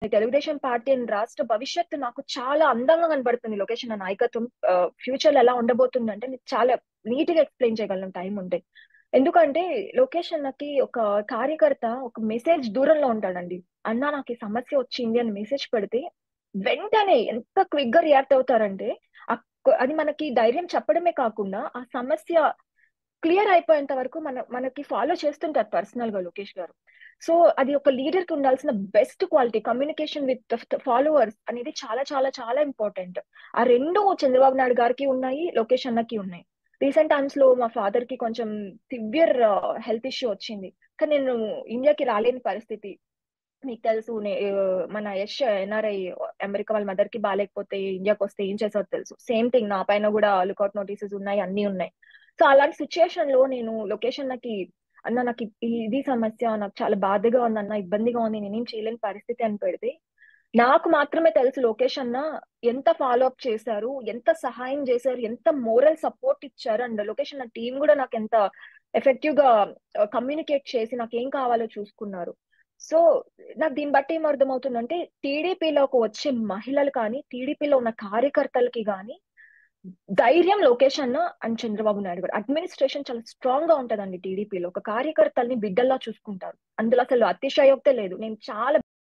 Telugu Desam party and రాష్ట్ర భవిష్యత్తు నాకు చాలా అందంగా కనబడుతుంది. లోకేష్ అన్న నాయకత్వం ఫ్యూచర్ లో ఎలా ఉండబోతుంది అంటే చాలా నీట్ గా ఎక్స్ప్లెయిన్ చేయగలను టైం ఉంటే. ఎందుకంటే లోకేష్ అన్నకి ఒక కార్యకర్త ఒక మెసేజ్ దూరంలో ఉంటాడండి. అన్న నాకు ఈ సమస్య వచ్చింది అని మెసేజ్ పెడితే వెంటనే ఎంత క్విక్ గా రియాక్ట్ అవుతారంటే అది మనకి ధైర్యం చెప్పడమే కాకుండా ఆ సమస్య క్లియర్ అయిపోయేంత వరకు మనకి ఫాలో చేస్తుంటారు పర్సనల్ గా లోకేష్ గారు. సో అది ఒక లీడర్ కి ఉండాల్సిన best quality. Communication with followers అనేది చాలా చాలా చాలా ఇంపార్టెంట్. ఆ రెండు చంద్రబాబు నాయుడు గారికి ఉన్నాయి, లోకేష్ అన్నకి ఉన్నాయి. రీసెంట్ టైమ్స్ లో మా ఫాదర్ కి కొంచెం సివియర్ హెల్త్ ఇష్యూ వచ్చింది, కానీ నేను ఇండియాకి రాలేని పరిస్థితి. మీకు తెలుసు మన యష్ ఎన్ఆర్ఐ, అమెరికా వాళ్ళ మదర్ కి బాగాలేకపోతే ఇండియాకి వస్తే ఏం చేసారో తెలుసు. సేమ్ థింగ్ నా పైన కూడా లుకౌట్ నోటీసెస్ ఉన్నాయి, అన్ని ఉన్నాయి. సో అలాంటి సిచ్యుయేషన్ లో నేను లొకేషన్ నాకు అన్న నాకు ఇది సమస్య, నాకు చాలా బాధగా ఉంది అన్న, ఇబ్బందిగా ఉంది, నేనేం చేయలేని పరిస్థితి అని పెడితే నాకు మాత్రమే తెలుసు లోకేష్ అన్న ఎంత ఫాలో అప్ చేశారు, ఎంత సహాయం చేశారు, ఎంత మోరల్ సపోర్ట్ ఇచ్చారు. అండ్ లోకేష్ అన్న టీం కూడా నాకు ఎంత ఎఫెక్టివ్ గా కమ్యూనికేట్ చేసి నాకు ఏం కావాలో చూసుకున్నారు. సో నాకు దీన్ని బట్టి ఏం అర్థమవుతుందంటే టీడీపీలోకి వచ్చే మహిళలు కానీ, టీడీపీలో ఉన్న కార్యకర్తలకి కానీ ధైర్యం లోకేష్ అన్న అండ్ చంద్రబాబు నాయుడు గారు. అడ్మినిస్ట్రేషన్ చాలా స్ట్రాంగ్ గా ఉంటదండి టీడీపీలో. ఒక కార్యకర్తల్ని బిడ్డల్లా చూసుకుంటారు, అందులో అసలు అతిశయోక్తే లేదు. నేను చాలా